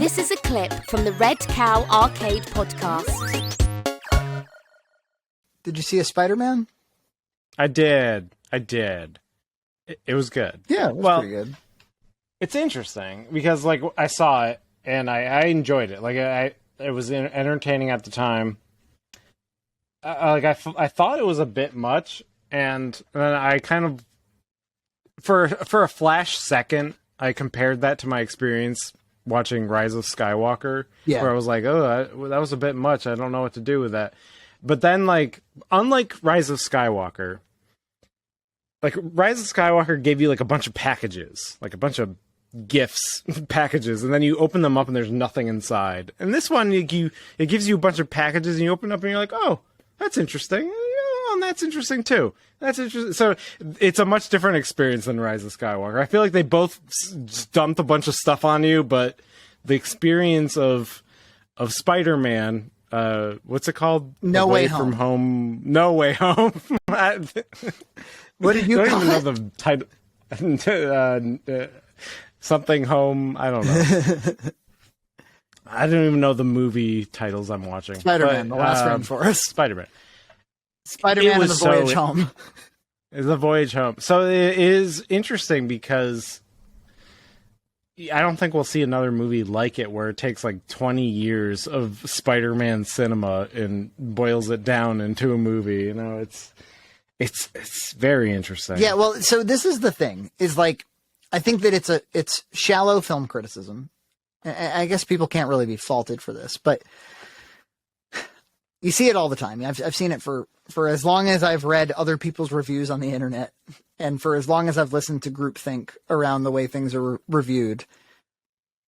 This is a clip from the Red Cow Arcade podcast. Did you see a Spider-Man? I did. It was good. Yeah, it was pretty good. It's interesting because, like, I saw it and I enjoyed it. Like, it was entertaining at the time. I thought it was a bit much, and then I kind of, for a flash second, I compared that to my experience watching Rise of Skywalker, where I was like, oh, that was a bit much. I don't know what to do with that. But then, like, unlike Rise of Skywalker, like, Rise of Skywalker gave you, like, a bunch of packages, like a bunch of gifts packages, and then you open them up and there's nothing inside. And this one, it gives you a bunch of packages and you open up and you're like, oh, that's interesting. Oh, and that's interesting too. That's interesting. So it's a much different experience than Rise of Skywalker. I feel like they both dumped a bunch of stuff on you, but the experience of Spider-Man, what's it called? No Way Home. From Home. No Way Home. What did you call it? I don't even know the title. Something Home. I don't know. I don't even know the movie titles I'm watching. Spider-Man, The Last Rainforest. Spider-Man. Spider-Man and the Voyage Home. The Voyage Home. So it is interesting because I don't think we'll see another movie like it where it takes like 20 years of Spider-Man cinema and boils it down into a movie. You know, it's very interesting. Yeah, well, so this is the thing, is like, I think that it's shallow film criticism. I guess people can't really be faulted for this, but you see it all the time. I've seen it for as long as I've read other people's reviews on the internet, and for as long as I've listened to groupthink around the way things are reviewed.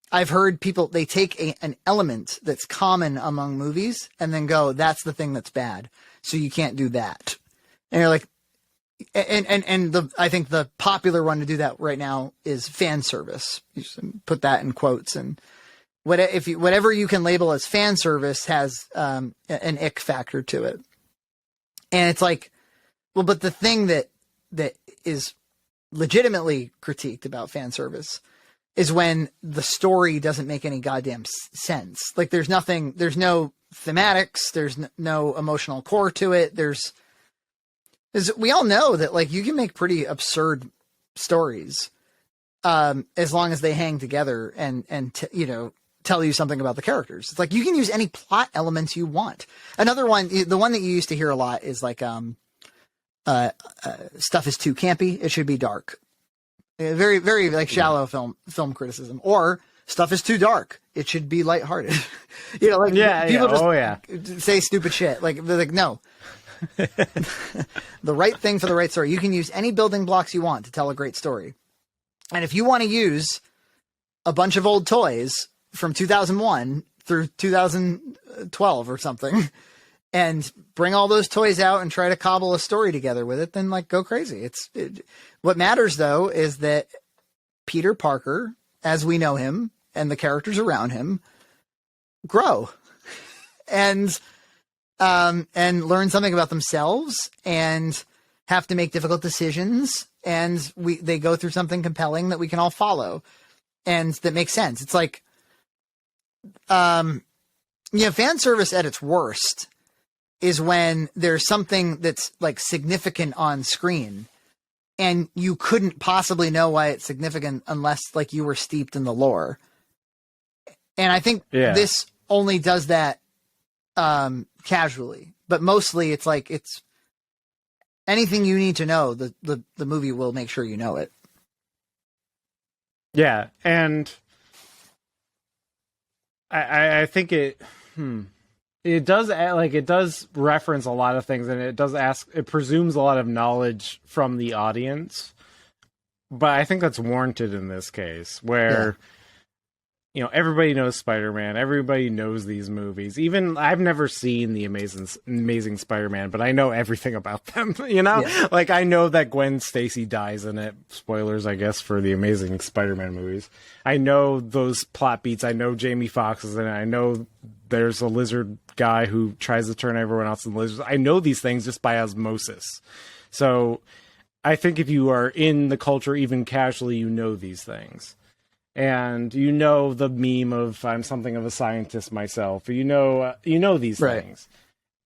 I've heard people, they take an element that's common among movies and then go, that's the thing that's bad, so you can't do that. And you're like, I think the popular one to do that right now is fan service. You just put that in quotes, and whatever you can label as fan service has an ick factor to it. And it's like, well, but the thing that is legitimately critiqued about fan service is when the story doesn't make any goddamn sense. Like, there's no thematics, there's no emotional core to it. We all know that, like, you can make pretty absurd stories, as long as they hang together and tell you something about the characters. It's like, you can use any plot elements you want. Another one, the one that you used to hear a lot is like, stuff is too campy, it should be dark. Very, very, like, shallow film criticism. Or stuff is too dark, it should be lighthearted. People just say stupid shit. Like, they're like, no. The right thing for the right story. You can use any building blocks you want to tell a great story. And if you want to use a bunch of old toys from 2001 through 2012 or something and bring all those toys out and try to cobble a story together with it, then, like, go crazy. What matters, though, is that Peter Parker, as we know him, and the characters around him grow and learn something about themselves and have to make difficult decisions. And they go through something compelling that we can all follow and that makes sense. It's like, fan service at its worst is when there's something that's, like, significant on screen and you couldn't possibly know why it's significant unless, like, you were steeped in the lore. And I think this only does that casually, but mostly it's like, it's anything you need to know, the movie will make sure you know it. Yeah, and I think it does reference a lot of things, and it presumes a lot of knowledge from the audience, but I think that's warranted in this case, where everybody knows Spider-Man. Everybody knows these movies. Even I've never seen the Amazing Spider-Man, but I know everything about them. Like, I know that Gwen Stacy dies in it. Spoilers, I guess, for the Amazing Spider-Man movies. I know those plot beats. I know Jamie Foxx is in it. I know there's a lizard guy who tries to turn everyone else into lizards. I know these things just by osmosis. So I think if you are in the culture, even casually, you know these things. and you know the meme of I'm something of a scientist myself. You know these Right. things,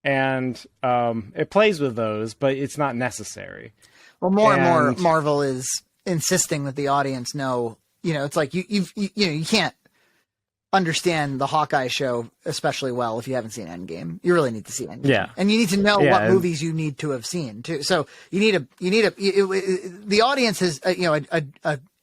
and it plays with those, but it's not necessary. Well, more and more And- Marvel is insisting that the audience know, it's like you can't understand the Hawkeye show especially well if you haven't seen Endgame. You really need to see Endgame. Yeah. And you need to know Yeah, what and- movies you need to have seen too. So the audience is,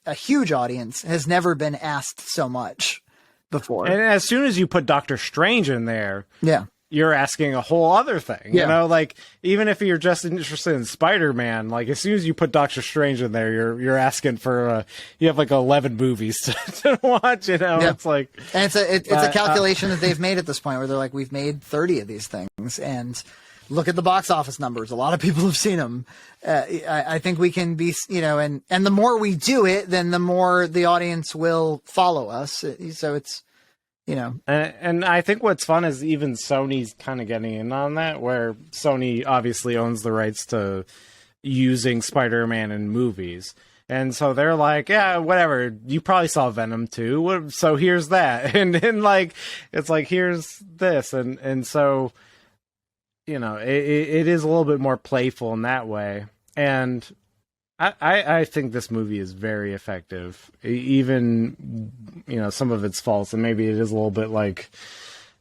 a huge audience has never been asked so much before. And as soon as you put Doctor Strange in there, Yeah. you're asking a whole other thing. Yeah. You know, like even if you're just interested in Spider-Man, like as soon as you put Doctor Strange in there, you're asking for you have like 11 movies to watch. You know, Yeah. it's like And it's a calculation that they've made at this point where they're like, we've made 30 of these things, and look at the box office numbers. A lot of people have seen them. I think we can be, and the more we do it, then the more the audience will follow us. So it's, And I think what's fun is even Sony's kind of getting in on that, where Sony obviously owns the rights to using Spider-Man in movies. And so they're like, yeah, whatever. You probably saw Venom too. So here's that. And like, it's like, here's this. And so, it is a little bit more playful in that way. And I think this movie is very effective, even, some of its faults, and maybe it is a little bit like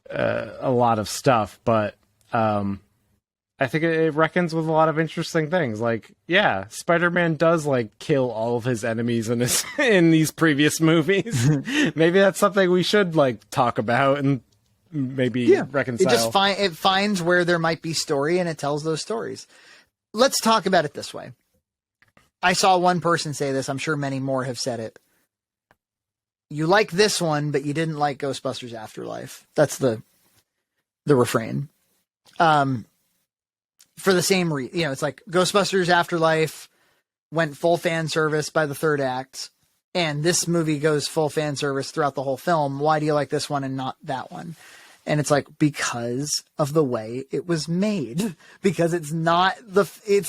a lot of stuff, but I think it reckons with a lot of interesting things. Like, yeah, Spider-Man does like kill all of his enemies in these previous movies. Maybe that's something we should like talk about and maybe reconcile. it finds where there might be story, and it tells those stories. Let's talk about it this way. I saw one person say this. I'm sure many more have said it. You like this one, but you didn't like Ghostbusters Afterlife. That's the refrain. For the same reason, it's like Ghostbusters Afterlife went full fan service by the third act, and this movie goes full fan service throughout the whole film. Why do you like this one and not that one? And it's like, because of the way it was made, because it's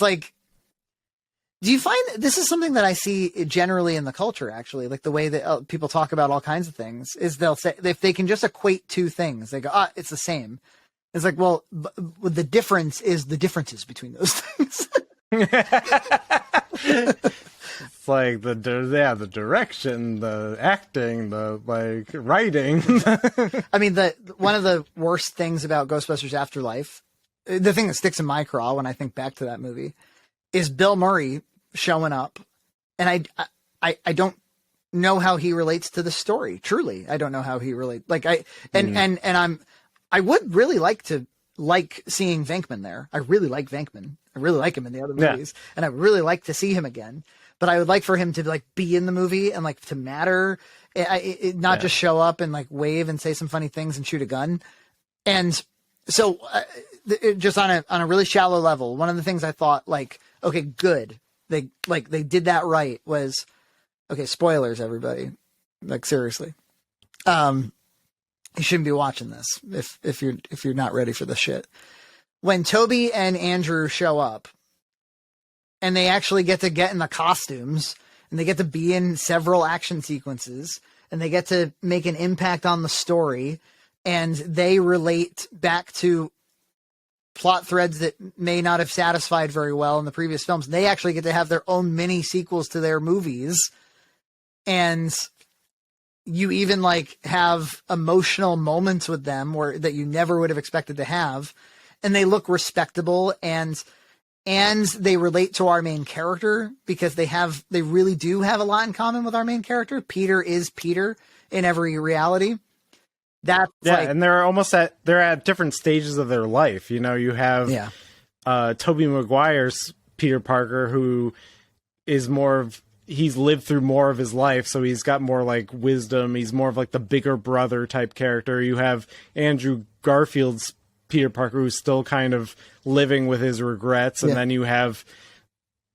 like, do you find this is something that I see generally in the culture, actually, like the way that people talk about all kinds of things is they'll say, if they can just equate two things, they go, it's the same. It's like, well, the difference is the differences between those things. It's like the direction, the acting, the like writing. I mean, one of the worst things about Ghostbusters Afterlife, the thing that sticks in my craw when I think back to that movie, is Bill Murray showing up, and I don't know how he relates to the story. Truly, I don't know how he relates. Like I would really like to seeing Venkman there. I really like Venkman. I really like him in the other movies, and I would really like to see him again. But I would like for him to like be in the movie and like to matter, not just show up and like wave and say some funny things and shoot a gun. And so, just on a really shallow level, one of the things I thought like, okay, good, they did that right was, okay, spoilers, everybody, like seriously, you shouldn't be watching this if you're not ready for this shit. When Toby and Andrew show up, and they actually get in the costumes, and they get to be in several action sequences, and they get to make an impact on the story, and they relate back to plot threads that may not have satisfied very well in the previous films. They actually get to have their own mini sequels to their movies, and you even like have emotional moments with them that you never would have expected to have, and they look respectable, and they relate to our main character because they really do have a lot in common with our main character. Peter is Peter in every reality. That's and they're at different stages of their life. You know, you have Tobey Maguire's Peter Parker, who is he's lived through more of his life, so he's got more like wisdom. He's more of like the bigger brother type character. You have Andrew Garfield's Peter Parker, who's still kind of living with his regrets, and then you have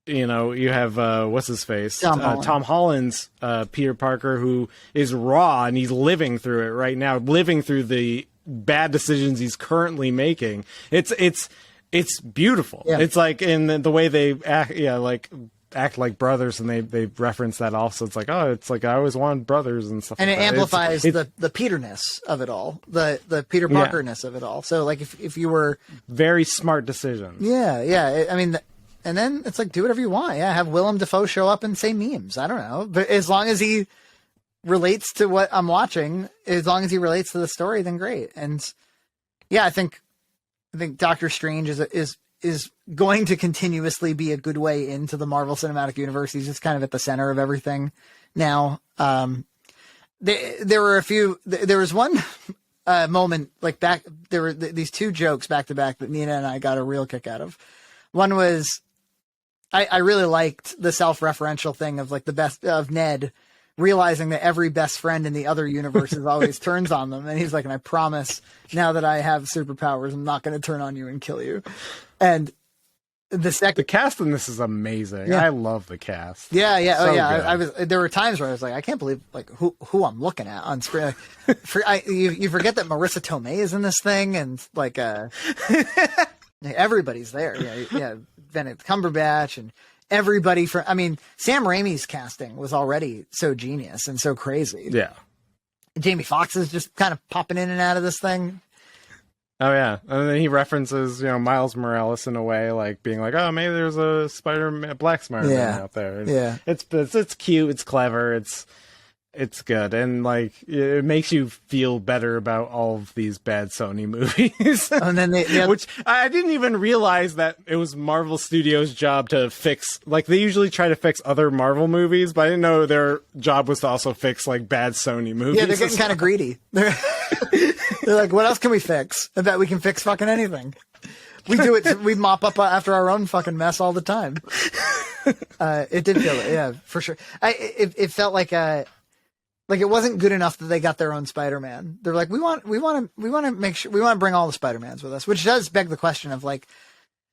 what's his face, Tom Holland's Peter Parker, who is raw and he's living through it right now, living through the bad decisions he's currently making. It's beautiful. It's like in the way they act, like act like brothers, and they reference that also. It's like, oh, it's like I always wanted brothers and stuff. And like it that. amplifies the Peterness of it all, the Peter Parker-ness of it all. So like if you were very smart decision. yeah, I mean, and then it's like do whatever you want. Yeah, have Willem Dafoe show up and say memes. I don't know, but as long as he relates to what I'm watching, as long as he relates to the story, then great. And yeah, I think Doctor Strange is going to continuously be a good way into the Marvel Cinematic Universe. He's just kind of at the center of everything now. There were a few. There was one moment like back. There were these two jokes back to back that Nina and I got a real kick out of. One was I really liked the self-referential thing of like the best of Ned realizing that every best friend in the other universes always turns on them. And he's like, and I promise now that I have superpowers, I'm not going to turn on you and kill you. And the cast in this is amazing. Yeah. I love the cast. Yeah. So I good. was, there were times where I was like, I can't believe like who I'm looking at on screen. You forget that Marissa Tomei is in this thing. And like, everybody's there. Yeah. Benedict Cumberbatch and everybody I mean, Sam Raimi's casting was already so genius and so crazy. Yeah. Jamie Foxx is just kind of popping in and out of this thing. Oh yeah, and then he references, Miles Morales in a way, like being like, "Oh, maybe there's a Black Spider-Man out there." Yeah, it's cute, it's clever, it's good, and like it makes you feel better about all of these bad Sony movies. And then which I didn't even realize that it was Marvel Studios' job to fix. Like they usually try to fix other Marvel movies, but I didn't know their job was to also fix like bad Sony movies. Yeah, they're getting kind of greedy. They're like, what else can we fix? I bet we can fix fucking anything. We do it. We mop up after our own fucking mess all the time. It did feel it, yeah, for sure. It felt like it wasn't good enough that they got their own Spider-Man. They're like, we want to make sure we want to bring all the Spider-Mans with us, which does beg the question of like,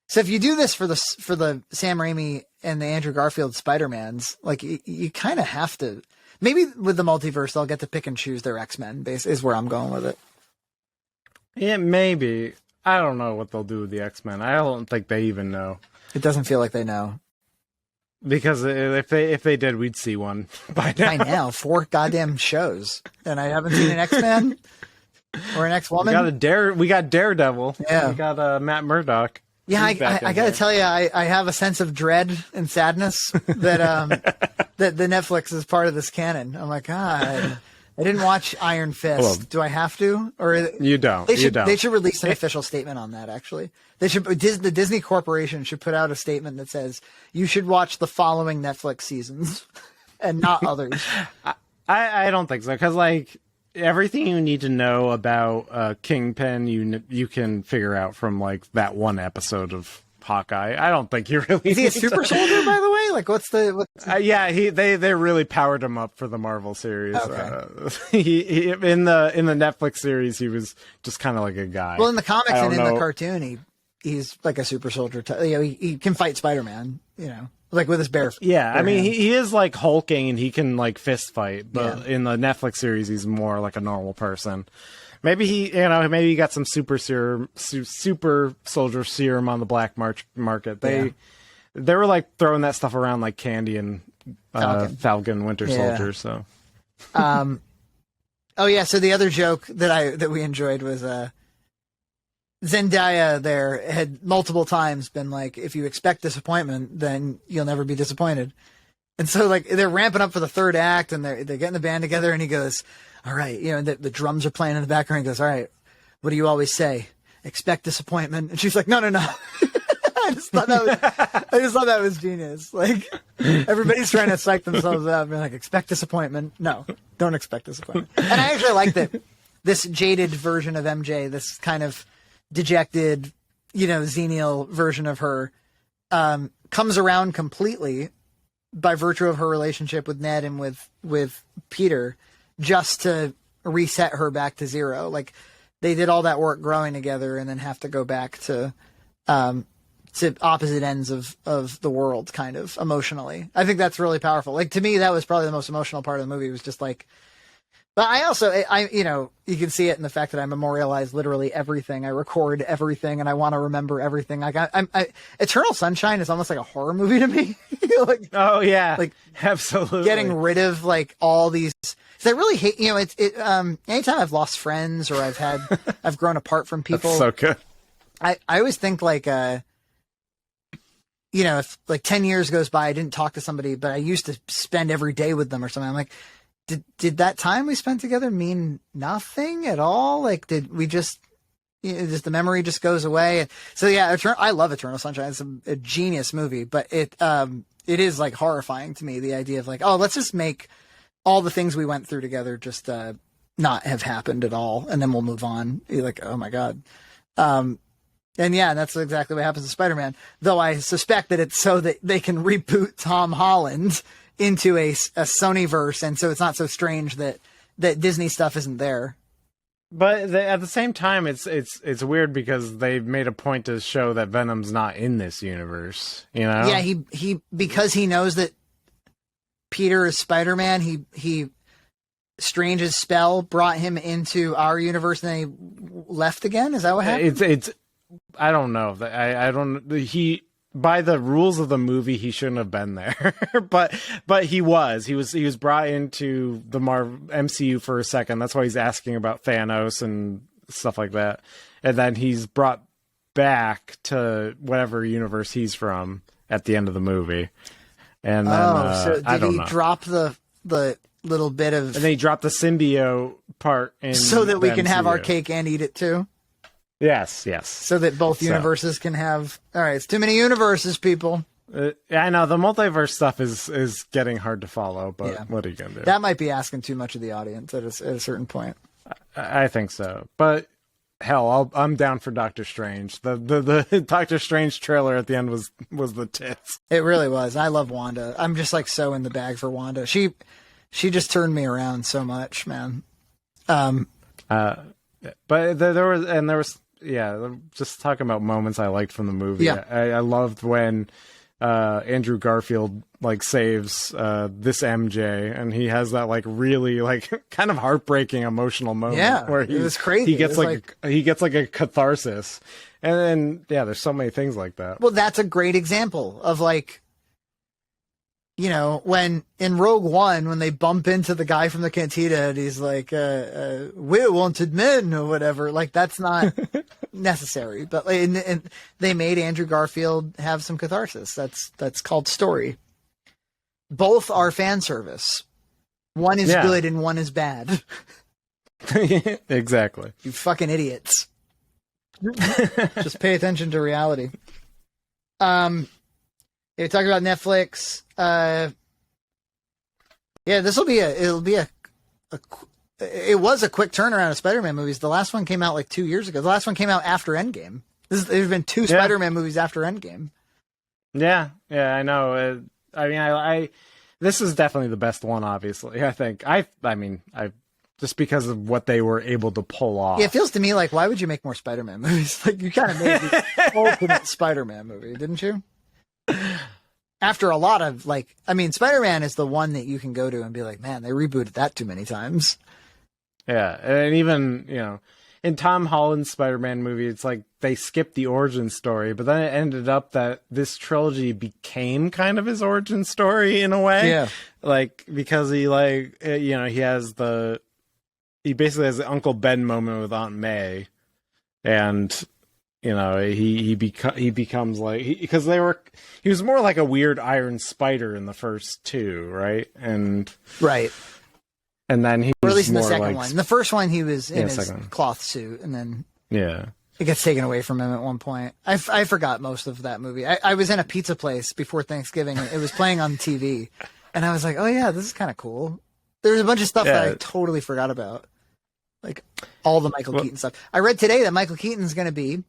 so if you do this for the Sam Raimi and the Andrew Garfield Spider-Mans, like you kind of have to. Maybe with the multiverse, they'll get to pick and choose their X-Men. Is where I'm going with it. Yeah, maybe. I don't know what they'll do with the X-Men. I don't think they even know. It doesn't feel like they know. Because if they did, we'd see one by now. By now, 4 goddamn shows, and I haven't seen an X-Man or an X-Woman. We got Daredevil. Yeah, we got Matt Murdock. Yeah, I got to tell you, I have a sense of dread and sadness that that the Netflix is part of this canon. I'm like, God, I didn't watch Iron Fist. Well, do I have to? Or you don't? They should release an official statement on that. Actually, the Disney Corporation should put out a statement that says you should watch the following Netflix seasons and not others. I don't think so, because like everything you need to know about Kingpin, you can figure out from like that one episode of Hawkeye. I don't think you really. Is he a super soldier, by the way? Like, what's the? Yeah, they really powered him up for the Marvel series. Okay. He in the Netflix series, he was just kind of like a guy. Well, in the comics and in the cartoon, he's like a super soldier. He can fight Spider-Man. Like with his bare. Yeah, I mean, he is like hulking and he can like fist fight, but in the Netflix series, he's more like a normal person. Maybe maybe he got some super soldier serum on the black market. They were like throwing that stuff around like candy and Falcon Winter Soldier. So, oh yeah. So the other joke that we enjoyed was Zendaya there had multiple times been like, if you expect disappointment, then you'll never be disappointed. And so like they're ramping up for the third act and they're getting the band together and he goes, all right, the drums are playing in the background. He goes, all right, what do you always say? Expect disappointment. And she's like, no. I just thought that was genius. Like everybody's trying to psych themselves up and like, expect disappointment. No, don't expect disappointment. And I actually like that this jaded version of MJ, this kind of dejected, Xenial version of her, comes around completely by virtue of her relationship with Ned and with Peter, just to reset her back to zero. Like they did all that work growing together and then have to go back to opposite ends of the world, kind of emotionally. I think that's really powerful. Like to me, that was probably the most emotional part of the movie, was just like But I also, you can see it in the fact that I memorialize literally everything. I record everything, and I want to remember everything. Eternal Sunshine is almost like a horror movie to me. Like, oh yeah, like absolutely getting rid of like all these. Cause I really hate, anytime I've lost friends or I've grown apart from people. That's so good. I always think like, if like 10 years goes by, I didn't talk to somebody, but I used to spend every day with them or something. I'm like, did that time we spent together mean nothing at all? Like, did we just the memory just goes away? So yeah, I love Eternal Sunshine. It's a genius movie, but it is like horrifying to me, the idea of like, oh, let's just make all the things we went through together just not have happened at all, and then we'll move on. You're like, oh my God. And yeah, that's exactly what happens to Spider-Man. Though I suspect that it's so that they can reboot Tom Holland into a Sonyverse, and so it's not so strange that Disney stuff isn't there. But at the same time, it's weird because they've made a point to show that Venom's not in this universe. You know? Yeah, he because he knows that Peter is Spider-Man. He Strange's spell brought him into our universe, and then he left again. Is that what happened? It's I don't know. I don't. By the rules of the movie, he shouldn't have been there, but he was. He was brought into the MCU for a second. That's why he's asking about Thanos and stuff like that. And then he's brought back to whatever universe he's from at the end of the movie. And then, so did he drop the little bit of? And then he dropped the symbiote part in so that we can have our MCU. cake and eat it too. Yes. So that both universes can have. All right, it's too many universes, people. I know the multiverse stuff is getting hard to follow, but what are you gonna do? That might be asking too much of the audience at a certain point. I think so, but hell, I'm down for Doctor Strange. The Doctor Strange trailer at the end was the tits. It really was. I love Wanda. I'm just like so in the bag for Wanda. She just turned me around so much, man. But there was just talking about moments I liked from the movie. Yeah. I loved when Andrew Garfield like saves this MJ, and he has that like really like kind of heartbreaking emotional moment. Yeah, where it was crazy. He gets he gets like a catharsis, and then there's so many things like that. Well, that's a great example of like, when in Rogue One, when they bump into the guy from the cantina and he's like, we're wanted men or whatever, like that's not necessary. But and they made Andrew Garfield have some catharsis. That's called story. Both are fan service. One is good and one is bad. Exactly. You fucking idiots. Just pay attention to reality. Yeah, talking about Netflix. This will be it was a quick turnaround of Spider-Man movies. The last one came out like 2 years ago. The last one came out after Endgame. There's been two Spider-Man movies after Endgame. Yeah, I know. I this is definitely the best one. Obviously, I think. I just because of what they were able to pull off. Yeah, it feels to me like, why would you make more Spider-Man movies? Like, you kind of made the ultimate Spider-Man movie, didn't you? After a lot of Spider-Man is the one that you can go to and be like, man, they rebooted that too many times. Yeah, and even, in Tom Holland's Spider-Man movie, it's like they skipped the origin story, but then it ended up that this trilogy became kind of his origin story in a way. Yeah. Like, because he basically has the Uncle Ben moment with Aunt May, and he becomes like, because he was more like a weird Iron Spider in the first two, right? And then he was, or at least in the more second like, one. In the first one, he was in his second. cloth suit, and then it gets taken away from him at one point. I forgot most of that movie. I was in a pizza place before Thanksgiving. It was playing on TV, and I was like, oh yeah, this is kind of cool. There's a bunch of stuff that I totally forgot about, like all the Michael Keaton stuff. I read today that Michael Keaton's going to be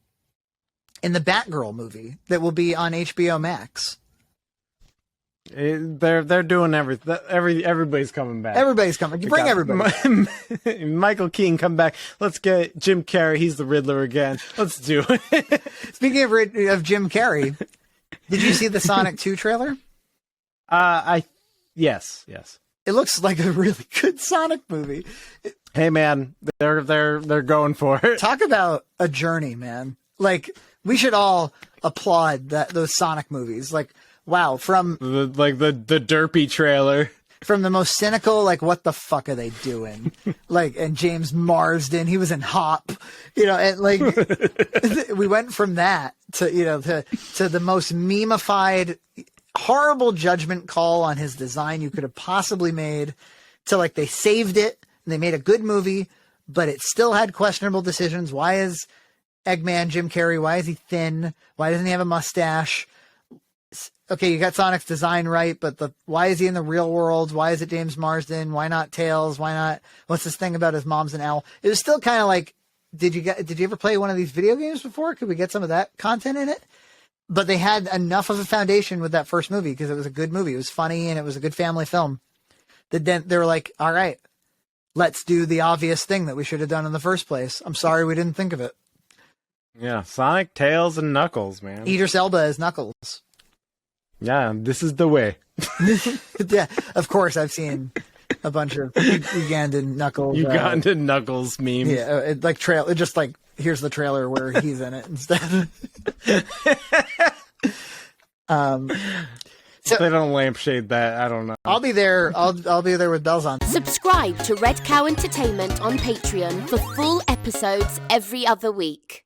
in the Batgirl movie that will be on HBO Max. They're doing everything. Everybody's coming back. Everybody's coming. You bring everybody. Michael Keaton, come back. Let's get Jim Carrey. He's the Riddler again. Let's do it. Speaking of Jim Carrey, did you see the Sonic 2 trailer? Yes. it looks like a really good Sonic movie. Hey man, they're going for it. Talk about a journey, man. Like, we should all applaud those Sonic movies. Like, wow, from the derpy trailer. From the most cynical, like, what the fuck are they doing? Like, and James Marsden, he was in Hop, and like, we went from that to, to the most memeified, horrible judgment call on his design you could have possibly made, to like, they saved it and they made a good movie, but it still had questionable decisions. Why is Eggman Jim Carrey? Why is he thin? Why doesn't he have a mustache? Okay, you got Sonic's design right, but why is he in the real world? Why is it James Marsden? Why not Tails? Why not? What's this thing about his mom's an owl? It was still kind of like, did you ever play one of these video games before? Could we get some of that content in it? But they had enough of a foundation with that first movie because it was a good movie. It was funny and it was a good family film. That then they were like, all right, let's do the obvious thing that we should have done in the first place. I'm sorry we didn't think of it. Yeah, Sonic, Tails, and Knuckles, man. Idris Elba as Knuckles. Yeah, this is the way. Yeah, of course I've seen a bunch of Ugandan Knuckles. Ugandan Knuckles memes. Yeah, it just like, here's the trailer where he's in it instead. So they don't lampshade that. I don't know. I'll be there. I'll be there with bells on. Subscribe to Red Cow Entertainment on Patreon for full episodes every other week.